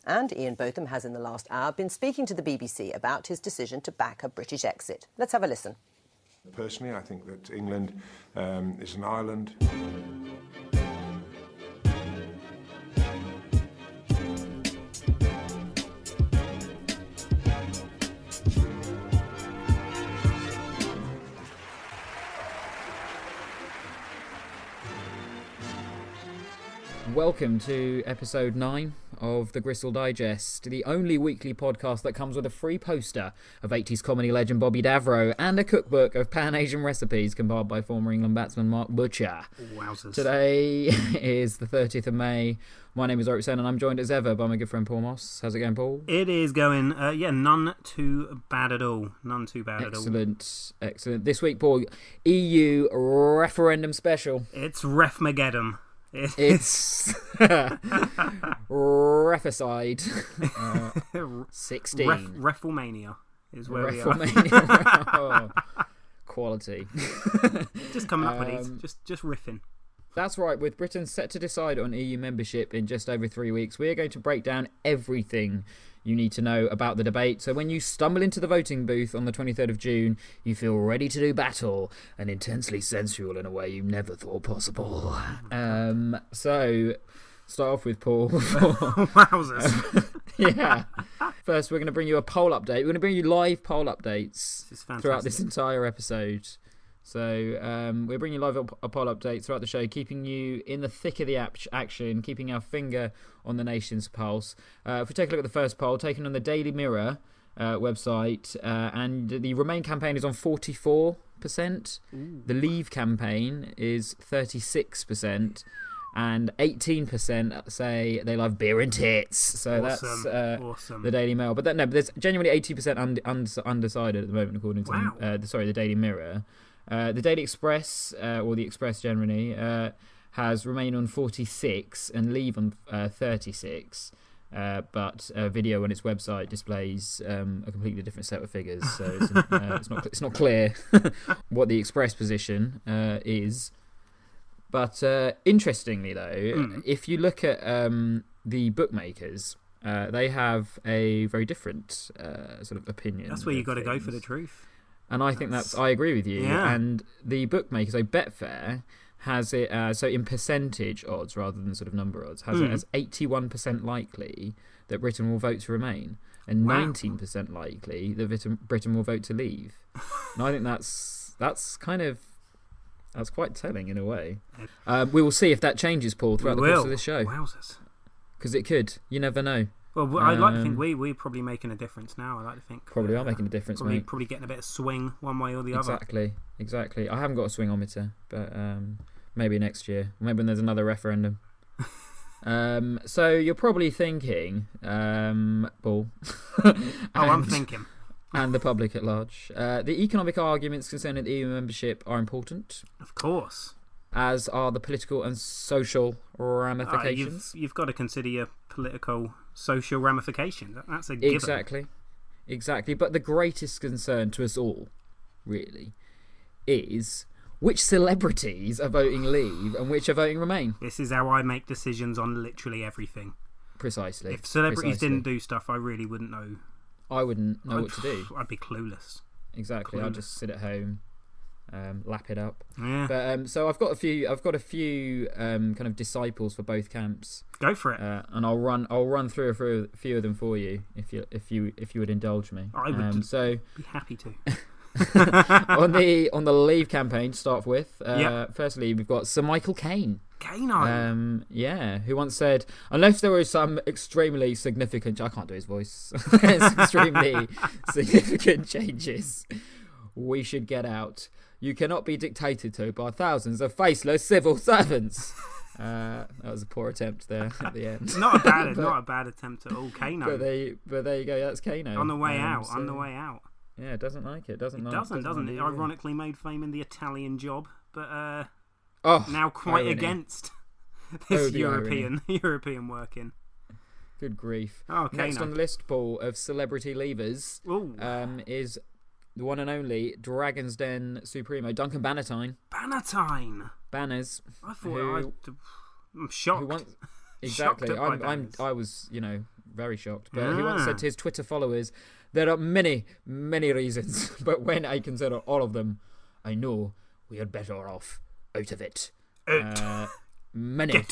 And Ian Botham has in the last hour been speaking to the BBC about his decision to back a British exit. Let's have a listen. Personally, I think that England is an island. Welcome to episode 9 of the Gristle Digest, the only weekly podcast that comes with a free poster of 80s comedy legend Bobby Davro and a cookbook of Pan-Asian recipes compiled by former England batsman Mark Butcher. Wowzers. Today is the 30th of May. My name is Boris and I'm joined as ever by my good friend Paul Moss. How's it going, Paul? It is going, none too bad at all. None too bad at all. Excellent. This week, Paul, EU Referendum Special. It's Refmageddon. It's Reficide 16. Reflemania is where we are. Oh, quality. Just coming up with these, just riffing. That's right. With Britain set to decide on EU membership in just over 3 weeks, we are going to break down everything you need to know about the debate. So when you stumble into the voting booth on the 23rd of June, you feel ready to do battle and intensely sensual in a way you never thought possible. So start off with Paul. Wowzers. Yeah. First, we're going to bring you a poll update. We're going to bring you live poll updates throughout this entire episode. So we're bringing you live a poll update throughout the show, keeping you in the thick of the action, keeping our finger on the nation's pulse. If we take a look at the first poll, taken on the Daily Mirror website, and the Remain campaign is on 44%. Ooh. The Leave campaign is 36%. And 18% say they love beer and tits. So awesome. That's awesome. The Daily Mail. But there's genuinely 80% undecided at the moment, according to the Daily Mirror. The Daily Express, or the Express generally, has Remain on 46 and Leave on 36. But video on its website displays a completely different set of figures. So it's not clear what the Express position is. But interestingly, though, if you look at the bookmakers, they have a very different sort of opinion. That's where you got to go for the truth. And I think I agree with you. Yeah. And the bookmakers, so Betfair, has it, so in percentage odds rather than sort of number odds, has it as 81% likely that Britain will vote to remain and 19% likely that Britain will vote to leave. And I think that's quite telling in a way. We will see if that changes, Paul, throughout the course of this show. Wowzers. Because it could. You never know. Well, I'd like to think we're probably making a difference now. I like to think probably are making a difference, mate. Probably getting a bit of swing one way or the other. Exactly. I haven't got a swingometer, but maybe next year. Maybe when there's another referendum. So you're probably thinking, Paul. I'm thinking. And the public at large. The economic arguments concerning the EU membership are important. Of course. As are the political and social ramifications. You've got to consider your political, social ramifications. That's a given. Exactly. But the greatest concern to us all, really, is which celebrities are voting Leave and which are voting Remain. This is how I make decisions on literally everything. Precisely. If celebrities didn't do stuff, I really wouldn't know. I wouldn't know what to do. I'd be clueless. Exactly. I'd just sit at home, lap it up. Yeah. But so I've got a few kind of disciples for both camps. Go for it. And I'll run through a few of them for you if you would indulge me. I would be happy to. on the Leave campaign to start with, firstly we've got Sir Michael Caine. Who once said, unless there was some extremely significant, I can't do his voice, extremely significant changes, we should get out. You cannot be dictated to by thousands of faceless civil servants. That was a poor attempt there at the end. Not a bad attempt at all, Kano. But there you go, that's Kano. On the way out. Yeah, it doesn't like it. Doesn't it? Ironically made fame in The Italian Job, but now quite against this European working. Good grief. Okay, next on the list, Paul, of celebrity leavers is the one and only Dragon's Den Supremo, Duncan Bannatyne. Banners. I'm shocked. Exactly. Shocked I was, very shocked. But he once said to his Twitter followers, "There are many, many reasons, but when I consider all of them, I know we are better off out of it." Many.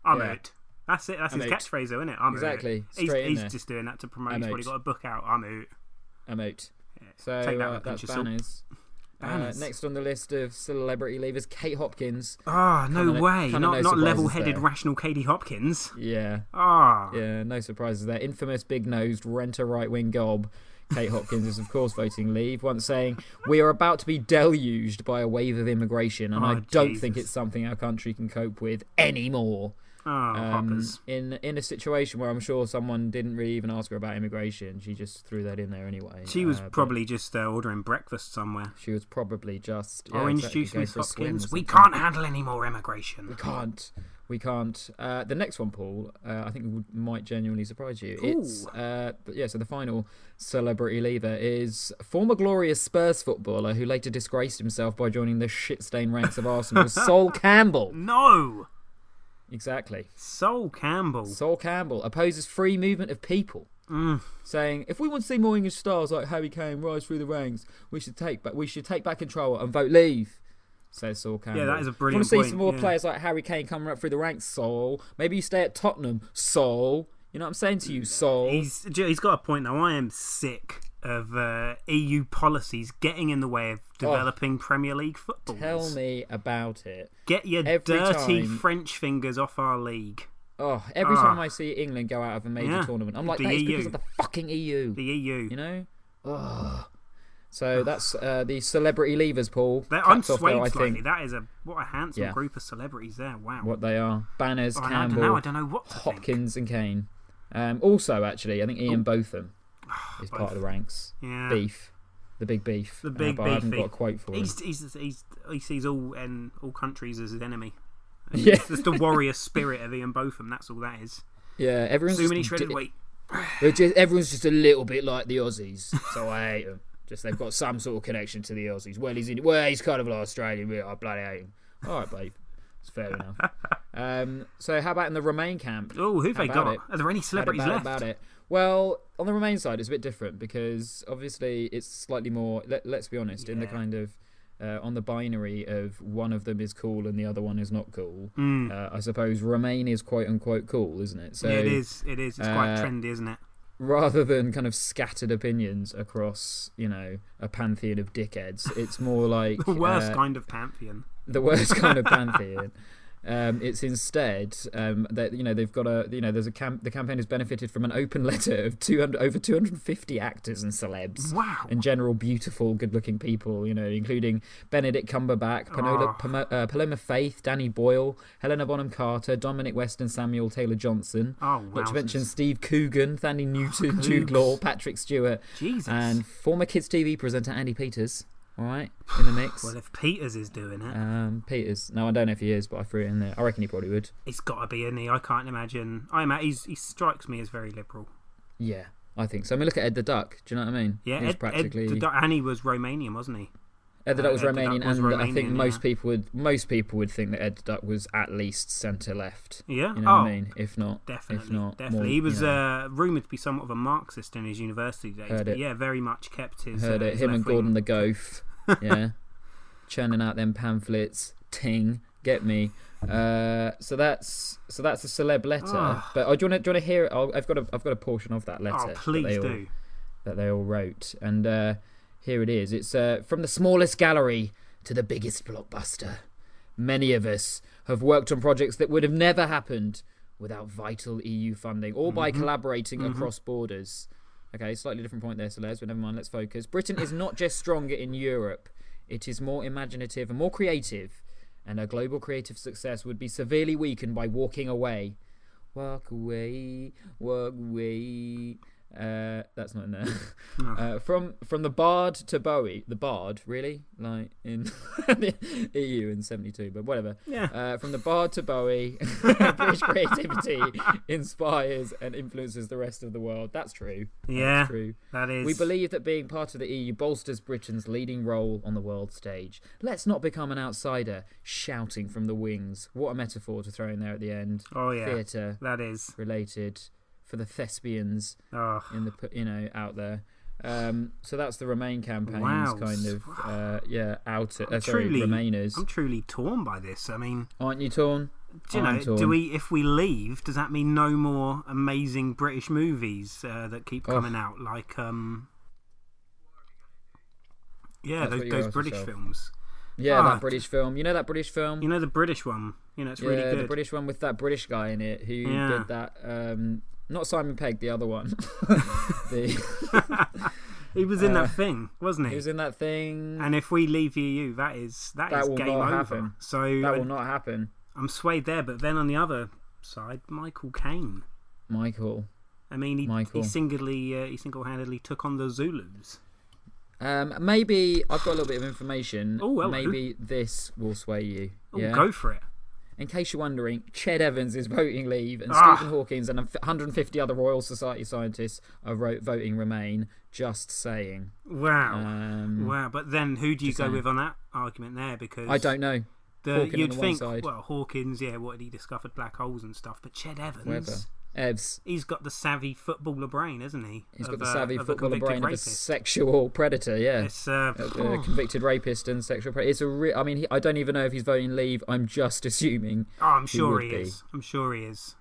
I'm out. That's it. That's his catchphrase, though, isn't it? Exactly. He's just doing that to promote. He's probably got a book out. I'm out. Yeah. So that's banners. Next on the list of celebrity leavers, Kate Hopkins. No way. Not level-headed, rational Katie Hopkins. Yeah. Yeah, no surprises there. Infamous big-nosed renter right-wing gob Kate Hopkins is, of course, voting leave, once saying, "We are about to be deluged by a wave of immigration, and I don't think it's something our country can cope with anymore." Hoppers. In a situation where I'm sure someone didn't really even ask her about immigration, she just threw that in there anyway. She was probably just ordering breakfast somewhere. She was probably just orange juice, Miss Hopkins. We can't handle any more immigration. We can't. The next one, Paul, I think might genuinely surprise you. It's so the final celebrity leaver is former glorious Spurs footballer who later disgraced himself by joining the shit-stained ranks of Arsenal, Sol Campbell. No. Exactly. Sol Campbell opposes free movement of people, saying, "If we want to see more English stars like Harry Kane rise through the ranks, we should take back control and vote leave." Says Sol Campbell. Yeah, that is a brilliant point. Want to see some more players like Harry Kane coming up through the ranks, Sol? Maybe you stay at Tottenham, Sol. You know what I'm saying to you, Sol? He's got a point though. I am sick of EU policies getting in the way of developing Premier League football. Tell me about it. Get your dirty French fingers off our league. Every time I see England go out of a major tournament, I'm like, that's because of the fucking EU. The EU. You know? So that's the celebrity leavers, Paul. I'm swayed slightly. That is what a handsome group of celebrities there. Wow. What they are. Banners, Campbell, I don't know what to Hopkins and Kane. Also, actually, I think Ian Botham is part of the ranks. Yeah. Beef. The big beef. The big beef. I haven't got a quote for him. He sees all countries as his enemy. Yeah. It's just the warrior spirit of Ian Botham. That's all that is. Yeah, everyone's too many shredded weight. Everyone's just a little bit like the Aussies, so I hate them. Just they've got some sort of connection to the Aussies. He's kind of like Australian. I bloody hate him. All right, babe. It's fair enough. So how about in the Remain camp? Oh, who've they got? Are there any celebrities left? About it? Well, on the Remain side, it's a bit different because obviously it's slightly more. Let's be honest. In the kind of on the binary of one of them is cool and the other one is not cool. I suppose Remain is quote unquote cool, isn't it? So yeah, it is. It's quite trendy, isn't it? Rather than kind of scattered opinions across, a pantheon of dickheads, it's more like the worst kind of pantheon. The worst kind of pantheon. It's instead that they've got there's the campaign has benefited from an open letter of over 250 actors and celebs. Wow. And general beautiful, good-looking people, including Benedict Cumberbatch, Paloma Faith, Danny Boyle, Helena Bonham Carter, Dominic West and Samuel Taylor Johnson. Not to mention Steve Coogan, Thandie Newton, Jude Law, Patrick Stewart, and former Kids TV presenter Andy Peters. All right, in the mix. Well, if Peters is doing it, Peters. No, I don't know if he is, but I threw it in there. I reckon he probably would. It's got to be, isn't he? I can't imagine. He strikes me as very liberal. Yeah, I think so. I mean, look at Ed the Duck. Do you know what I mean? Yeah, Ed the Duck, and he was Romanian, wasn't he? Ed the Duck was Romanian, and Romanian, I think most people would think that Ed the Duck was at least centre left. Yeah, you know what I mean? If not, definitely. More, he was rumoured to be somewhat of a Marxist in his university days. Yeah, very much kept his. Him and Gordon the Goaf. Yeah, churning out them pamphlets. Ting, get me. So that's a celeb letter. But do you want to hear it? I've got a portion of that letter. Please do. That they all wrote, and here it is. It's from the smallest gallery to the biggest blockbuster. Many of us have worked on projects that would have never happened without vital EU funding or by collaborating across borders. Okay, slightly different point there, celebs, but never mind, let's focus. Britain is not just stronger in Europe, it is more imaginative and more creative, and our global creative success would be severely weakened by walking away. Walk away, walk away. That's not in there. No. From the Bard to Bowie. The Bard, really? Like in the EU in 72, but whatever. Yeah. From the Bard to Bowie, British creativity inspires and influences the rest of the world. That's true. Yeah, that's true. That is. We believe that being part of the EU bolsters Britain's leading role on the world stage. Let's not become an outsider, shouting from the wings. What a metaphor to throw in there at the end. Oh, yeah. Theatre. That is. Related. for the thespians in the out there. So that's the Remain campaign. Wow. Kind of Remainers. I'm truly torn by this. I mean, aren't you torn? If we leave, does that mean no more amazing British movies that keep coming out? Like, those British films. Yeah, that British film. You know that British film? You know the British one? It's really good. The British one with that British guy in it who did that. Not Simon Pegg, the other one. He was in that thing, wasn't he? He was in that thing. And if we leave the EU, that is game over. Happen. So that will not happen. I'm swayed there, but then on the other side, Michael Caine. I mean, he single-handedly took on the Zulus. Maybe I've got a little bit of information. Oh, well. Maybe this will sway you. Yeah? Go for it. In case you're wondering, Ched Evans is voting Leave, and Stephen Hawkins and 150 other Royal Society scientists are voting Remain. Just saying. Wow. Wow. But then who do you go with on that argument there? Because I don't know. You'd think, Hawkins, what did he discovered black holes and stuff? But Ched Evans, Evs, he's got the savvy footballer brain, hasn't he? He's got the savvy footballer brain of a sexual predator. Yeah, it's a convicted rapist and sexual predator. It's I don't even know if he's voting Leave. I'm just assuming. Oh, I'm sure he is. I'm sure he is.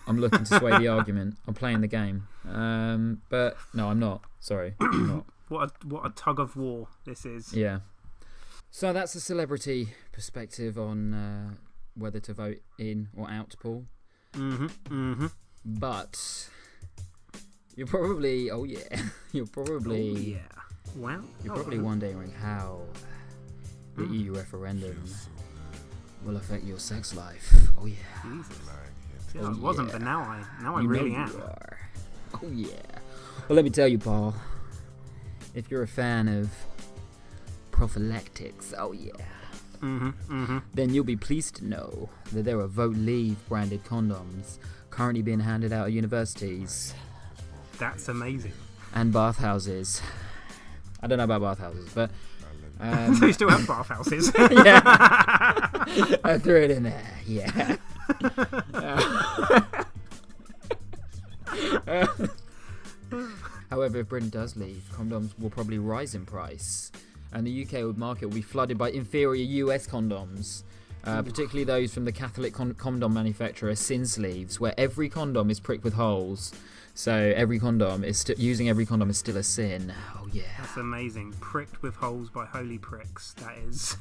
I'm looking to sway the argument. I'm playing the game. But no, I'm not. Sorry, I'm not. What a tug of war this is. Yeah. So that's a celebrity perspective on whether to vote in or out, Paul. But you're probably, wow. You're probably wondering how the EU referendum will affect your sex life. Oh yeah. Jesus. I wasn't, but now I really am. Oh yeah. Well, let me tell you, Paul. If you're a fan of prophylactics, then you'll be pleased to know that there are Vote Leave branded condoms currently being handed out at universities. That's amazing. And bathhouses. I don't know about bathhouses, but so you still have bathhouses? Yeah. I threw it in there. Yeah. However, if Britain does leave, condoms will probably rise in price, and the UK market will be flooded by inferior US condoms, particularly those from the Catholic condom manufacturer Sin Sleeves, where every condom is pricked with holes. So using every condom is still a sin. Oh yeah, that's amazing. Pricked with holes by holy pricks. That is.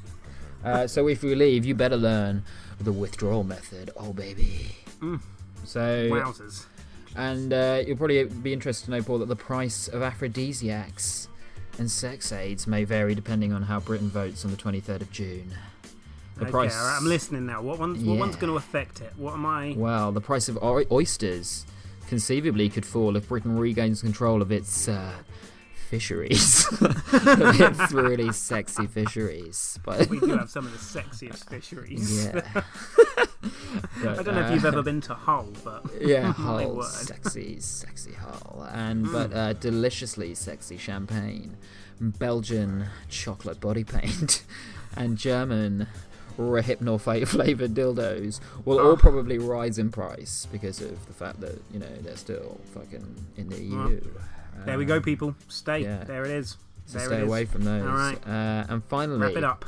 So if we leave, you better learn the withdrawal method. Oh baby. So. Wowzers. And you'll probably be interested to know, Paul, that the price of aphrodisiacs and sex aids may vary depending on how Britain votes on the 23rd of June. Price... all right, I'm listening now. What one's going to affect it? What am I... Well, the price of oysters conceivably could fall if Britain regains control of its fisheries. It's really sexy fisheries. But we do have some of the sexiest fisheries. Yeah. But, I don't know if you've ever been to Hull, but yeah, Hull, sexy Hull, and but deliciously sexy champagne, Belgian chocolate body paint, and German Hypnol flavoured dildos will all probably rise in price because of the fact that they're still fucking in the EU. There we go, people. Stay. Yeah. There it is. So stay away from those. All right. And finally, wrap it up.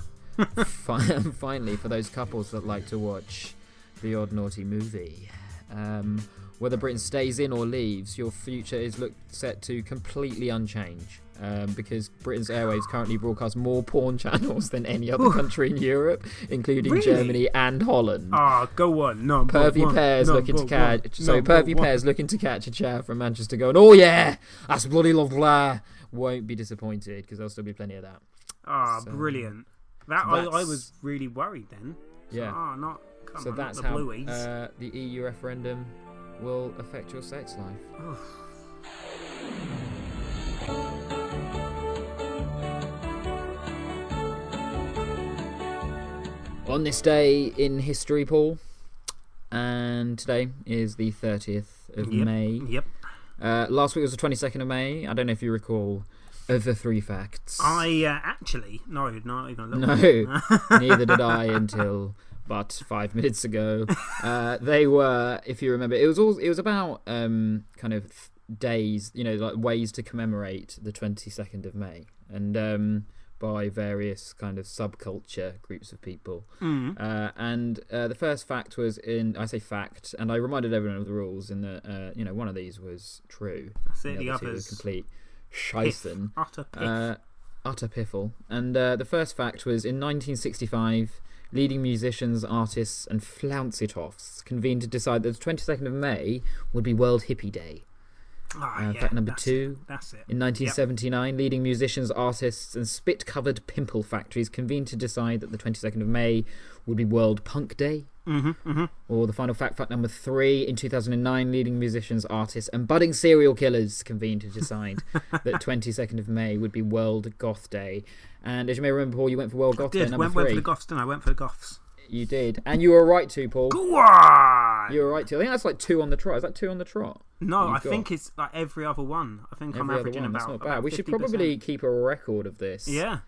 Finally, for those couples that like to watch the odd naughty movie, whether Britain stays in or leaves, your future is set to completely unchanged, because Britain's airwaves currently broadcast more porn channels than any other country in Europe, including Germany and Holland. Go on. Pervy pairs looking to catch a chat from Manchester going, oh yeah, that's bloody lovely, won't be disappointed because there'll still be plenty of that. Brilliant. I was really worried then. So that's how the EU referendum will affect your sex life. On this day in history, Paul, and today is the 30th of May. Yep. Last week was the 22nd of May. I don't know if you recall the 3 facts. I actually, no, not even a little. No, neither did I until but 5 minutes ago. They were, if you remember, it was about kind of days, like ways to commemorate the 22nd of May, and by various kind of subculture groups of people. And the first fact was I say fact, and I reminded everyone of the rules in that one of these was true. The others complete scheisse, utter piffle. And the first fact was in 1965. Leading musicians, artists, and flouncitoffs convened to decide that the 22nd of May would be World Hippie Day. Fact number 2. That's it. In 1979, leading musicians, artists, and spit-covered pimple factories convened to decide that the 22nd of May would be World Punk Day. Or the final fact number 3. In 2009, leading musicians, artists, and budding serial killers convened to decide that 22nd of May would be World Goth Day. And as you may remember, Paul, you went for World Goth Day number 3. Went for the Goths, didn't I? Went for the Goths. You did. And you were right to, Paul. Go on! You were right to. I think that's like 2 on the trot. Is that 2 on the trot? No, I think it's like every other one. I think I'm averaging about. That's not bad. We should probably keep a record of this. Yeah.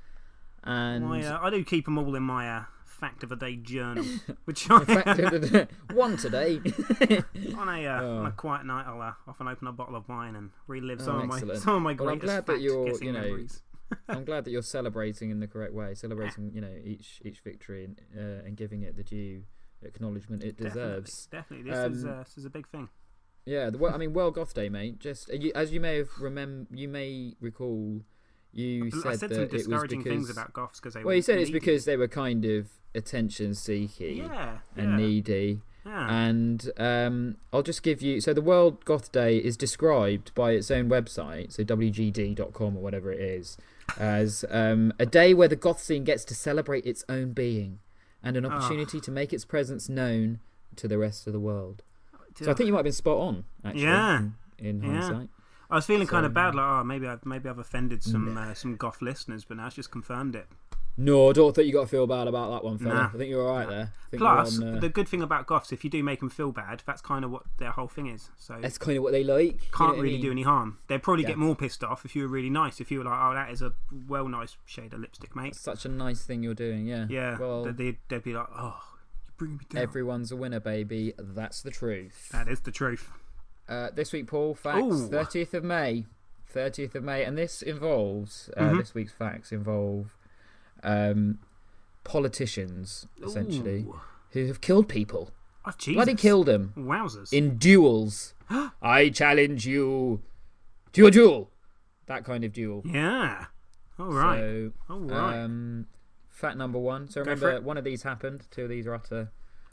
And I do keep them all in my fact of the day journal, which one today. on a quiet night, I'll often open a bottle of wine and relive some of my greatest I'm glad that you're, memories. I'm glad that you're celebrating in the correct way, celebrating each victory and giving it the due acknowledgement it deserves. Definitely. This is a big thing. Yeah, World Goth Day, mate. Just as you may recall. I said some discouraging things about goths because they. Well, you said it's because they were kind of attention-seeking and needy. Yeah. And I'll just give you. So the World Goth Day is described by its own website, so wgd.com or whatever it is, as a day where the goth scene gets to celebrate its own being and an opportunity to make its presence known to the rest of the world. So I think you might have been spot on, actually. In hindsight. I was feeling kind of bad, like, maybe I've offended some goth listeners, but now it's just confirmed it. No, I don't think you got to feel bad about that one, fella. Nah. I think you're all right there. Plus, the good thing about goths, if you do make them feel bad, that's kind of what their whole thing is. So that's kind of what they like. Can't really do any harm. They'd probably get more pissed off if you were really nice. If you were like, oh, that is a nice shade of lipstick, mate. That's such a nice thing you're doing, yeah. Yeah. Well, they'd be like, oh, you bring me down. Everyone's a winner, baby. That's the truth. That is the truth. This week, Paul, facts, 30th of May. 30th of May, and this involves this week's facts involve politicians, essentially, who have killed people. Oh, Jesus. Bloody killed them. Wowzers. In duels. I challenge you to a duel. That kind of duel. Yeah. All right. So, fact number 1. So remember, one of these happened. 2 of these are utter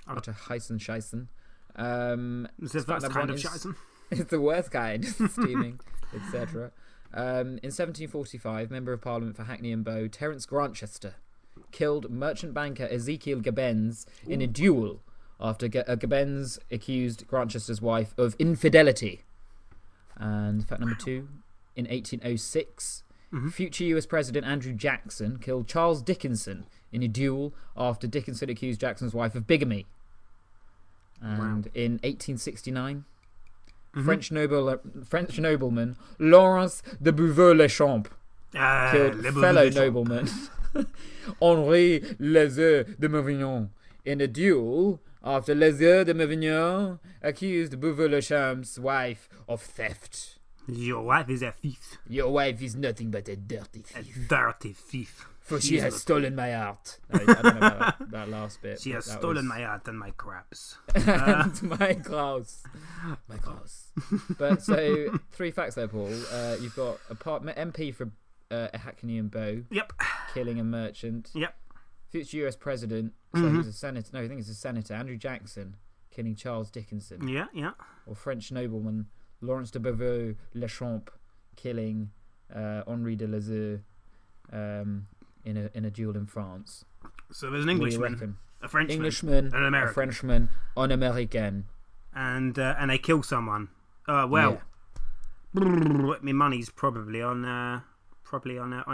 heissen scheissen. That's kind of scheissen. It's the worst kind. Steaming, etc. In 1745, Member of Parliament for Hackney and Bow, Terence Grantchester, killed merchant banker Ezekiel Gabenz in a duel after Gabenz accused Grantchester's wife of infidelity. And fact number 2, in 1806, future US President Andrew Jackson killed Charles Dickinson in a duel after Dickinson accused Jackson's wife of bigamy. And in 1869, French nobleman Laurence de Beauveau-Lechamp killed fellow nobleman Henri Lesieux de Mauvignon in a duel after Lesieux de Mauvignon accused Beauveau-Lechamp's wife of theft. Your wife is a thief. Your wife is nothing but a dirty thief. A dirty thief. For she has stolen my heart. I don't know about that last bit. She has stolen my heart and my crabs. And my grouse. My grouse. But so, 3 facts there, Paul. You've got a MP for Hackney and Bow. Yep. Killing a merchant. Yep. Future US President. So he's a senator. No, I think he's a senator. Andrew Jackson killing Charles Dickinson. Yeah, yeah. Or French nobleman Laurence de Beauveau-Lechamp killing Henri de Lesieux. In a duel in France. So there's an Englishman, a Frenchman, an American, a Frenchman, an American, and they kill someone. My money's probably on a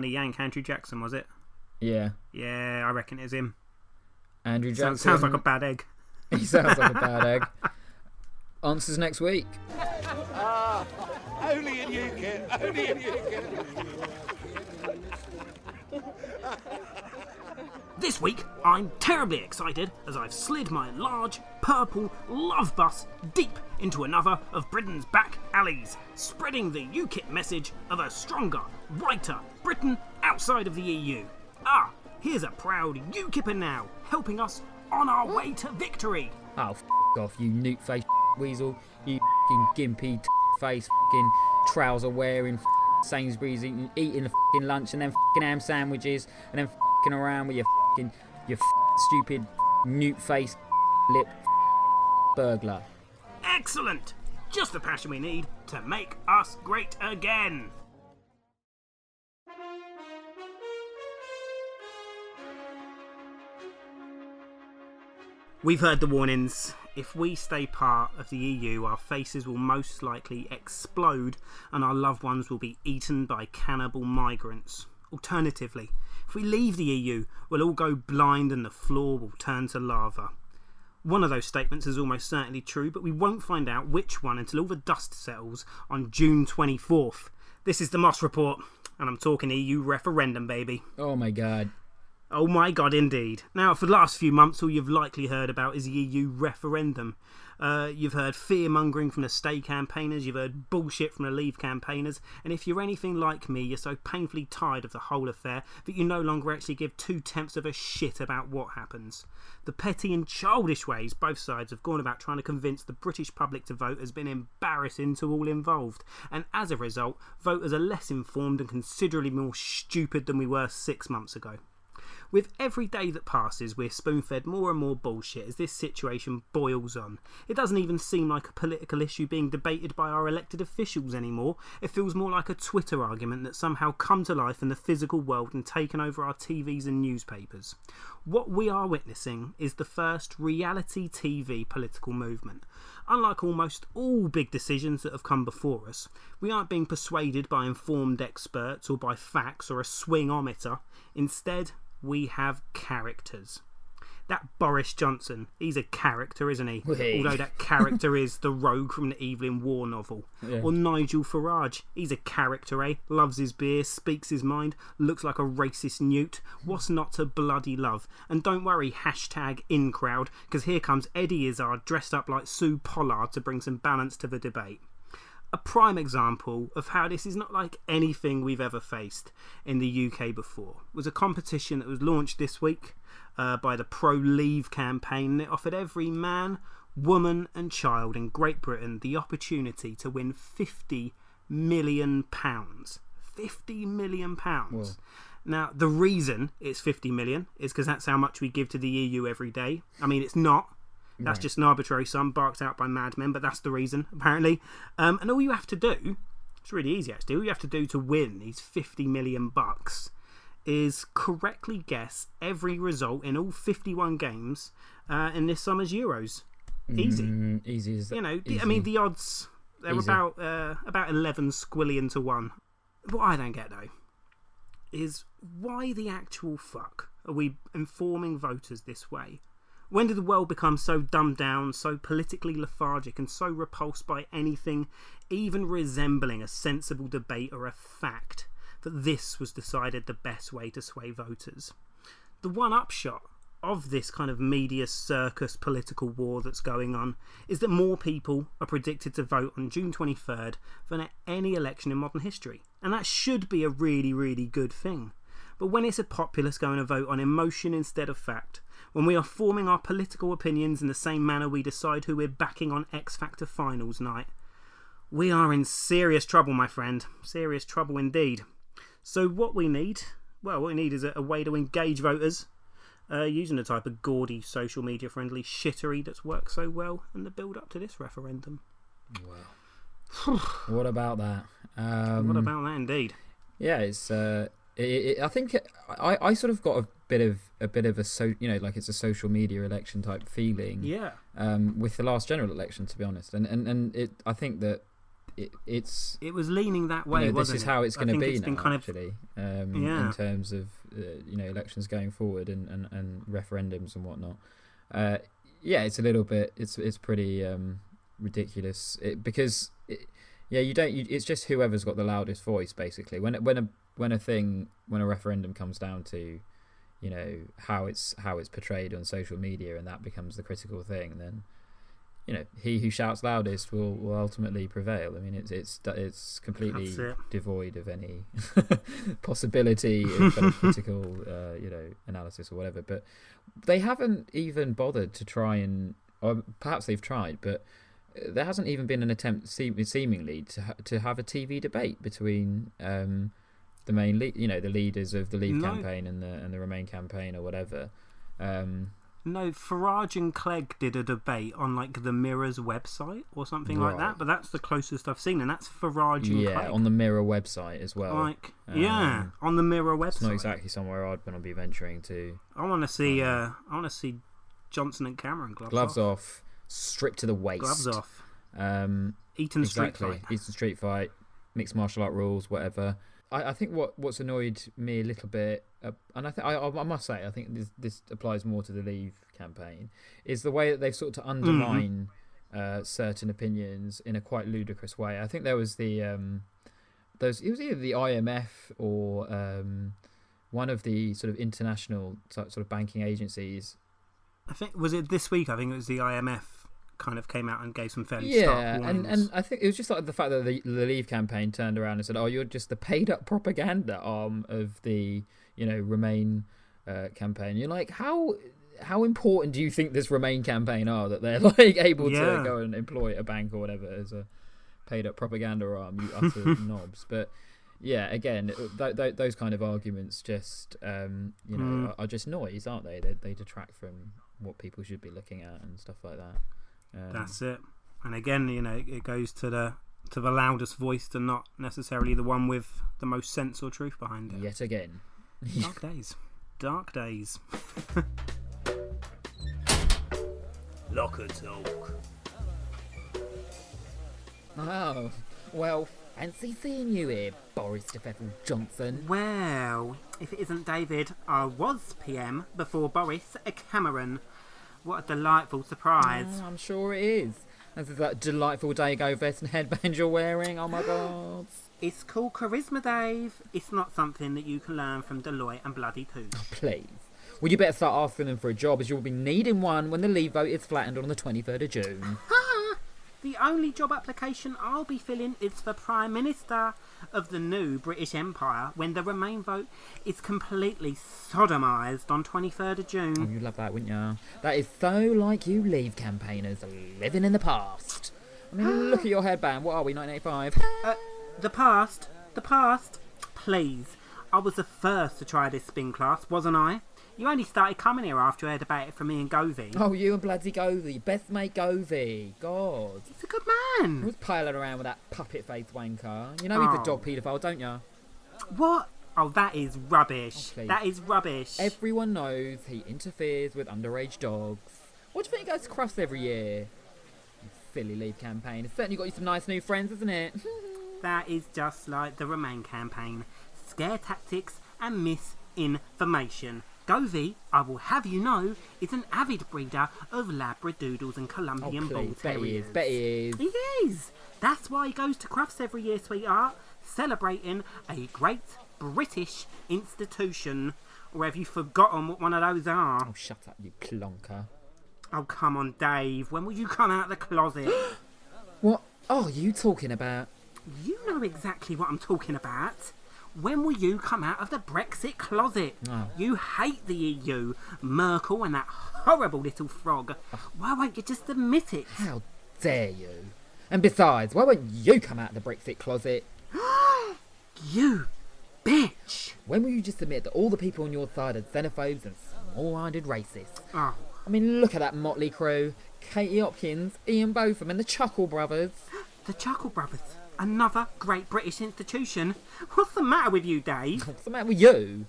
Yank. Andrew Jackson, was it? Yeah. Yeah, I reckon it's him. Andrew Jackson sounds like a bad egg. He sounds like a bad egg. Answers next week. Only in UK. Only in UK. This week, I'm terribly excited as I've slid my large, purple love bus deep into another of Britain's back alleys, spreading the UKIP message of a stronger, brighter Britain outside of the EU. Here's a proud UKIPper now, helping us on our way to victory. Oh, f*** off, you newt-faced weasel, you f***ing gimpy face, f***ing trouser-wearing Sainsbury's eating the f***ing lunch and then f***ing ham sandwiches and then f***ing around with your stupid newt-faced lip burglar. Excellent! Just the passion we need to make us great again. We've heard the warnings. If we stay part of the EU, our faces will most likely explode and our loved ones will be eaten by cannibal migrants. Alternatively, if we leave the EU, we'll all go blind and the floor will turn to lava. One of those statements is almost certainly true, but we won't find out which one until all the dust settles on June 24th. This is the Moss Report, and I'm talking EU referendum, baby. Oh my god. Oh my god, indeed. Now, for the last few months, all you've likely heard about is the EU referendum. You've heard fear-mongering from the Stay campaigners, you've heard bullshit from the Leave campaigners, and if you're anything like me, you're so painfully tired of the whole affair that you no longer actually give 2/10 of a shit about what happens. The petty and childish ways both sides have gone about trying to convince the British public to vote has been embarrassing to all involved, and as a result, voters are less informed and considerably more stupid than we were 6 months ago. With every day that passes, we're spoon-fed more and more bullshit as this situation boils on. It doesn't even seem like a political issue being debated by our elected officials anymore. It feels more like a Twitter argument that's somehow come to life in the physical world and taken over our TVs and newspapers. What we are witnessing is the first reality TV political movement. Unlike almost all big decisions that have come before us, we aren't being persuaded by informed experts or by facts or a swingometer. Instead, we have characters. That Boris Johnson, he's a character, isn't he? Hey. Although that character is the rogue from the Evelyn Waugh novel. Yeah. Or Nigel Farage, he's a character, eh? Loves his beer, speaks his mind, looks like a racist newt. What's not to bloody love? And don't worry, #InCrowd, because here comes Eddie Izzard dressed up like Sue Pollard to bring some balance to the debate. A prime example of how this is not like anything we've ever faced in the UK before was a competition that was launched this week by the Pro-Leave campaign. It offered every man, woman and child in Great Britain the opportunity to win £50 million. £50 million. Whoa. Now, the reason it's 50 million is because that's how much we give to the EU every day. I mean, it's not. That's just an arbitrary sum barked out by madmen, but that's the reason, apparently. And all you have to do, it's really easy actually, all you have to do to win these 50 million bucks is correctly guess every result in all 51 games in this summer's Euros. Easy. Easy as that. You know, easy. I mean, the odds, they're about 11 squillion to 1. What I don't get, though, is why the actual fuck are we informing voters this way? When did the world become so dumbed down, so politically lethargic and so repulsed by anything even resembling a sensible debate or a fact that this was decided the best way to sway voters? The one upshot of this kind of media circus political war that's going on is that more people are predicted to vote on June 23rd than at any election in modern history. And that should be a really, really good thing. But when it's a populace going to vote on emotion instead of fact, when we are forming our political opinions in the same manner we decide who we're backing on X Factor finals night, we are in serious trouble, my friend. Serious trouble indeed. So what we need is a way to engage voters using the type of gaudy social media friendly shittery that's worked so well in the build up to this referendum. Wow. What about that? What about that indeed? Yeah, it's I think I sort of got a bit of a like it's a social media election type feeling. Yeah. With the last general election, to be honest, and I think that it was leaning that way. Wasn't this is how it's going to be now, actually. In terms of elections going forward and referendums and whatnot. It's a little bit. It's pretty ridiculous because it's just whoever's got the loudest voice, basically. When a referendum comes down to, you know, how it's portrayed on social media, and that becomes the critical thing, then, you know, he who shouts loudest will ultimately prevail. I mean, it's completely devoid of any possibility of kind of critical, you know, analysis or whatever. But they haven't even bothered to try and, or perhaps they've tried, but there hasn't even been an attempt, seemingly, to have a TV debate between the main, the leaders of the Leave campaign and the Remain campaign or whatever. No, Farage and Clegg did a debate on like the Mirror's website or something like that, but that's the closest I've seen, and that's Farage and Clegg. Yeah, on the Mirror website as well. Like, on the Mirror website. It's not exactly somewhere I'd want to be venturing to. I want to see Johnson and Cameron gloves off, stripped to the waist. Gloves off. Eton Street Fight, mixed martial art rules, whatever. I think what's annoyed me a little bit, and I must say, I think this applies more to the Leave campaign, is the way that they've sought to undermine certain opinions in a quite ludicrous way. I think there was it was either the IMF or one of the sort of international sort of banking agencies. I think, was it this week? I think it was the IMF kind of came out and gave some fairly stark warnings. and I think it was just like the fact that the Leave campaign turned around and said, "Oh, you're just the paid up propaganda arm of the, you know, Remain campaign." You're like, how important do you think this Remain campaign are that they're like able to go and employ a bank or whatever as a paid up propaganda arm? You utter knobs. But yeah, again, those kind of arguments just you know, are just noise, aren't they? They detract from what people should be looking at and stuff like that. That's it. And again, you know, it goes to the loudest voice, and not necessarily the one with the most sense or truth behind it. Yet again. Dark days. Locker talk. Oh, well, fancy seeing you here, Boris Johnson. Well, if it isn't David, I was PM before Boris Cameron. What a delightful surprise. Oh, I'm sure it is. This is that delightful Dago vest and headband you're wearing. Oh my God. It's called charisma, Dave. It's not something that you can learn from Deloitte and bloody Pooch. Oh, please. Well, you better start asking them for a job, as you'll be needing one when the Leave vote is flattened on the 23rd of June. The only job application I'll be filling is for Prime Minister of the new British Empire when the Remain vote is completely sodomised on 23rd of June. Oh, you'd love that, wouldn't you? That is so like you Leave campaigners living in the past. I mean, look at your headband. What are we, 1985? The past. Please. I was the first to try this spin class, wasn't I? You only started coming here after I heard about it from me and Govey. Oh, you and bloody Govey. Best mate Govey. God. He's a good man. He was piling around with that puppet-faced wanker. You know he's a dog paedophile, don't you? What? Oh, that is rubbish. Oh, that is rubbish. Everyone knows he interferes with underage dogs. What do you think he goes to Crufts every year? You silly Leave campaign. It's certainly got you some nice new friends, hasn't it? That is just like the Remain campaign. Scare tactics and misinformation. Govey, I will have you know, is an avid breeder of Labradoodles and Colombian Bull Terriers. Bet he is. He is. That's why he goes to Crufts every year, sweetheart, celebrating a great British institution. Or have you forgotten what one of those are? Oh, shut up, you plonker. Oh, come on, Dave. When will you come out of the closet? What are you talking about? You know exactly what I'm talking about. When will you come out of the Brexit closet? Oh. You hate the EU, Merkel and that horrible little frog. Why won't you just admit it? How dare you? And besides, why won't you come out of the Brexit closet? You bitch! When will you just admit that all the people on your side are xenophobes and small-minded racists? Oh. I mean, look at that motley crew. Katie Hopkins, Ian Botham and the Chuckle Brothers. The Chuckle Brothers. Another great British institution. What's the matter with you, Dave? What's the matter with you?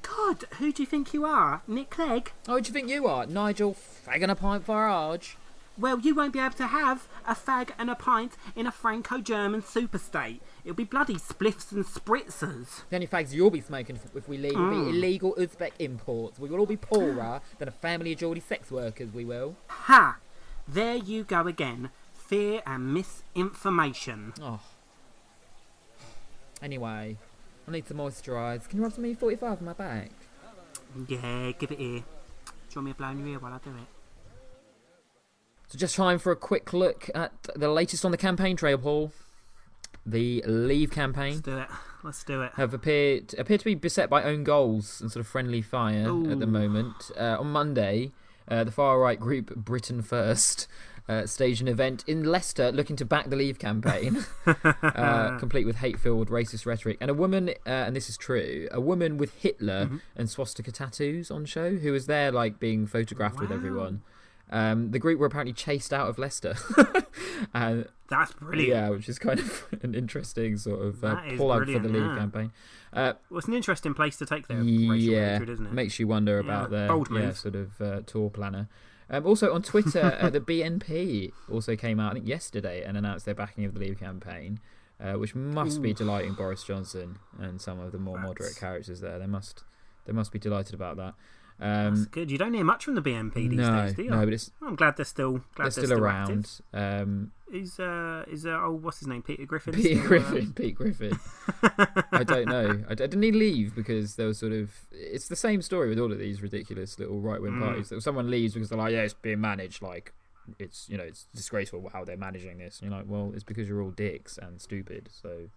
God, who do you think you are? Nick Clegg? Oh, who do you think you are? Nigel Fag and a Pint Farage? Well, you won't be able to have a fag and a pint in a Franco-German superstate. It'll be bloody spliffs and spritzers. The only fags you'll be smoking if we leave will be illegal Uzbek imports. We will all be poorer than a family of Geordie sex workers, we will. Ha! There you go again. Fear and misinformation. Oh. Anyway, I need to moisturise. Can you rub some E45 on my back? Yeah, give it here. Do you want me to blow in your ear while I do it? So just time for a quick look at the latest on the campaign trail, Paul. The Leave campaign. Let's do it. Have appear to be beset by own goals and sort of friendly fire at the moment. On Monday, the far-right group Britain First staged an event in Leicester looking to back the Leave campaign, complete with hate-filled racist rhetoric. And a woman, and this is true, a woman with Hitler and swastika tattoos on show, who was there being photographed with everyone. The group were apparently chased out of Leicester. That's brilliant. Yeah, which is kind of an interesting sort of plug for the Leave campaign. Well, it's an interesting place to take their racial hatred, isn't it? Makes you wonder about their sort of tour planner. Also on Twitter, the BNP also came out, I think, yesterday and announced their backing of the Leave campaign, which must be delighting Boris Johnson and some of the more moderate characters there. They must be delighted about that. That's good. You don't hear much from the BNP these days, do you? No, but I'm glad they're still around. Is what's his name? Peter Griffin. Pete Griffin. I don't know. Didn't he leave because there was sort of? It's the same story with all of these ridiculous little right-wing parties. That someone leaves because they're like, yeah, it's being managed it's it's disgraceful how they're managing this. And you're like, well, it's because you're all dicks and stupid. So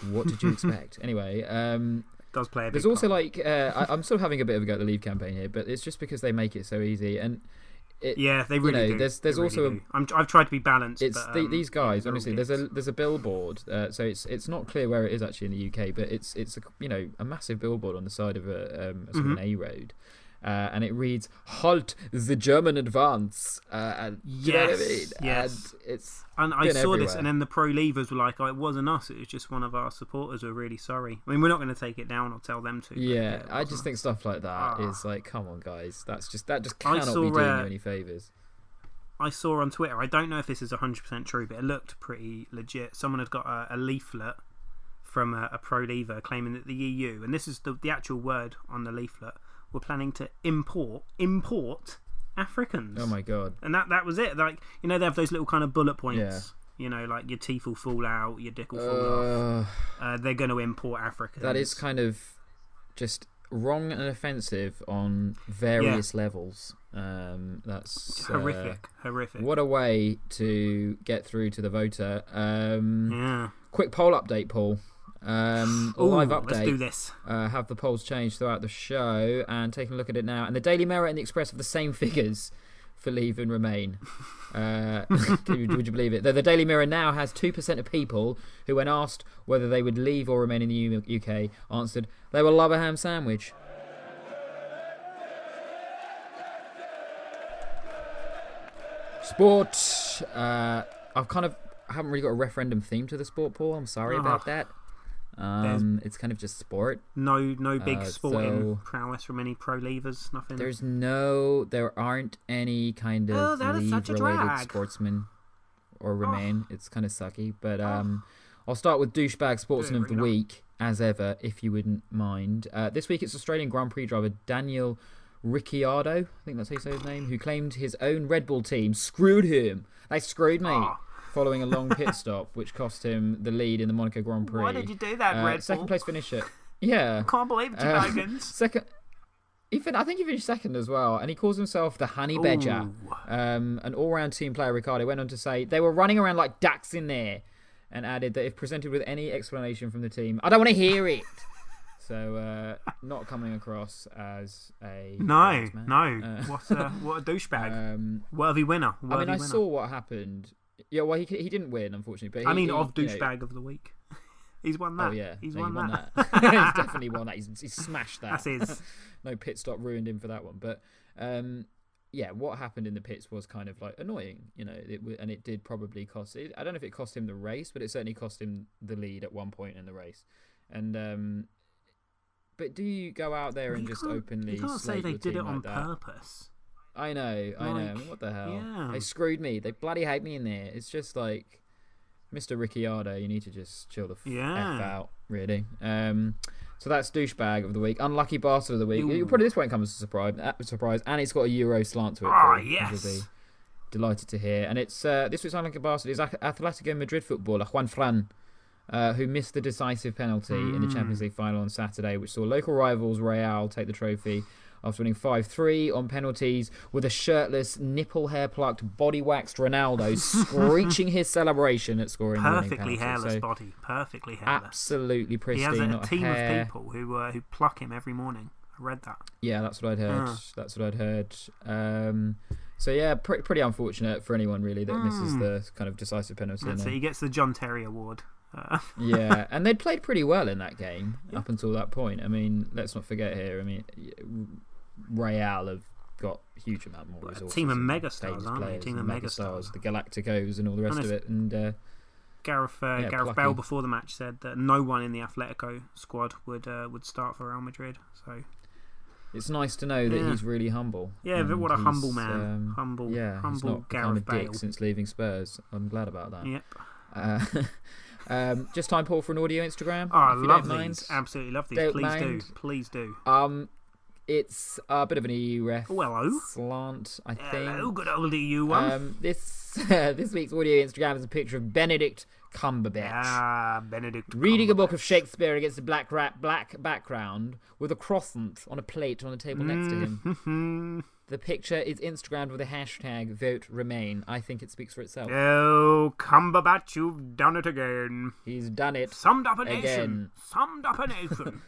what did you expect? Anyway. Does play a big There's also part. I'm sort of having a bit of a go at the Leave campaign here, but it's just because they make it so easy, and they really do. There's also I've tried to be balanced. It's these guys. Honestly, there's a billboard. So it's not clear where it is actually in the UK, but it's a massive billboard on the side of a sort of an A road. And it reads "Halt the German advance." And you know what I mean? Yes. And I saw everywhere. this, and then the pro-leavers were like, "Oh, it wasn't us. It was just one of our supporters. We're really sorry." I mean, we're not going to take it down or tell them to. Yeah, I just think stuff like that is like, come on, guys. That just cannot be doing you any favors. I saw on Twitter. I don't know if this is 100% true, but it looked pretty legit. Someone had got a leaflet from a pro-leaver claiming that the EU, and this is the actual word on the leaflet, were planning to import Africans. Oh my god! And that was it. They have those little kind of bullet points. Yeah. Like your teeth will fall out, your dick will fall off. They're going to import Africans. That is kind of just wrong and offensive on various levels. That's horrific. What a way to get through to the voter. Quick poll update, Paul. Live update. Let's do this. Have the polls changed throughout the show, and taking a look at it now. And the Daily Mirror and the Express have the same figures for Leave and Remain. Would you believe it? The Daily Mirror now has 2% of people who, when asked whether they would leave or remain in the UK, answered they will love a ham sandwich. Sport. I haven't really got a referendum theme to the sport, Paul. I'm sorry about that. It's kind of just sport. No big sporting prowess from any pro-leavers. Nothing. There aren't any kind of leave-related sportsmen or Remain. It's kind of sucky, but I'll start with douchebag sportsman of the week as ever, if you wouldn't mind. This week it's Australian Grand Prix driver Daniel Ricciardo, I think that's how you say his name, who claimed his own Red Bull team screwed him. They screwed me. Following a long pit stop, which cost him the lead in the Monaco Grand Prix. Why did you do that, Red Bull? Second place finisher. Yeah. Can't believe it, Dragons. Second. I think he finished second as well, and he calls himself the Honey Badger. An all-round team player, Ricciardo, went on to say they were running around like ducks in there, and added that if presented with any explanation from the team, I don't want to hear it. So, not coming across as a no. What a douchebag. Worthy winner. I saw what happened. Yeah, well, he didn't win, unfortunately. But douchebag of the week. He's won that. Oh, yeah. He's won that. He's definitely won that. He's smashed that. That's his. No pit stop ruined him for that one. But, what happened in the pits was kind of annoying, and it did probably cost. I don't know if it cost him the race, but it certainly cost him the lead at one point in the race. And but do you go out there and just openly? You can't say they did it on purpose. I know. I mean, what the hell? Yeah. They screwed me. They bloody hate me in there. It's just like, Mr. Ricciardo, you need to just chill the F out, really. So that's douchebag of the week. Unlucky bastard of the week. Probably this won't come as a surprise. And it's got a Euro slant to it. Yes. You'll be delighted to hear. And it's this week's unlucky bastard is Atletico Madrid footballer Juan Fran. who missed the decisive penalty in the Champions League final on Saturday, which saw local rivals Real take the trophy after winning 5-3 on penalties, with a shirtless, nipple hair plucked, body waxed Ronaldo screeching his celebration at scoring perfectly winning penalty. Perfectly hairless body, perfectly hairless. Absolutely pristine. He has not a team hair. of people who pluck him every morning. I read that. Yeah, that's what I'd heard. That's what I'd heard. So yeah, pretty unfortunate for anyone really that misses the kind of decisive penalty. So he gets the John Terry Award. Yeah, and they'd played pretty well in that game up until that point. I mean, let's not forget here. I mean, Real have got a huge amount more resources. A team of megastars, aren't they? A team of megastars. The Galacticos and all the rest of it. And Gareth Bale before the match said that no one in the Atletico squad would start for Real Madrid. So it's nice to know that he's really humble. Yeah, but what a humble man. Humble he's not become a Gareth dick Bale since leaving Spurs. I'm glad about that. Yep. Just time, Paul, for an audio Instagram. Oh, I love these. Absolutely love these. Please do. It's a bit of an EU ref slant, I think. Hello, good old EU one. This week's audio Instagram is a picture of Benedict Cumberbatch. Benedict reading a book of Shakespeare against a black background with a croissant on a plate on a table next to him. The picture is Instagrammed with the hashtag #VoteRemain. I think it speaks for itself. Oh, Cumberbatch, you've done it again. He's done it. Summed up a again. nation. Summed up a nation.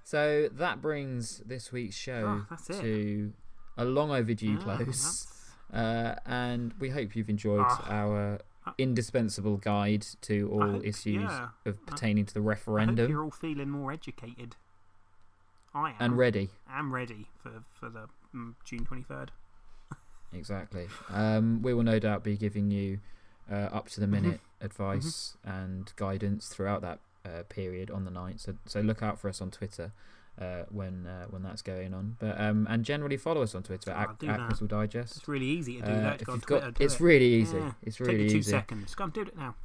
So that brings this week's show to a long overdue close. And we hope you've enjoyed our indispensable guide to all issues pertaining to the referendum. I hope you're all feeling more educated. I am. And ready. I'm ready for the June 23rd. Exactly. We will no doubt be giving you up to the minute advice and guidance throughout that period on the night. So look out for us on Twitter when that's going on. But and generally follow us on Twitter at Gristle Digest. It's really easy to do that. It's really easy. Yeah. It's really easy. easy. 2 seconds. Go on, do it now.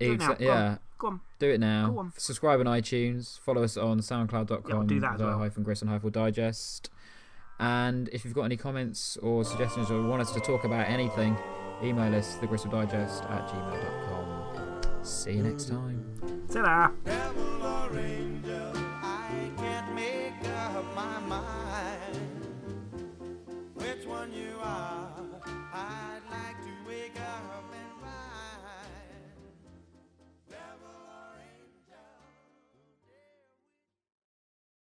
Go on. Do it now. Go on. Subscribe on iTunes. Follow us on SoundCloud.com. Do that as well. _Gristle_Digest. And if you've got any comments or suggestions or want us to talk about anything, email us thegrisseldigest@gmail.com. See you next time. Ta-da.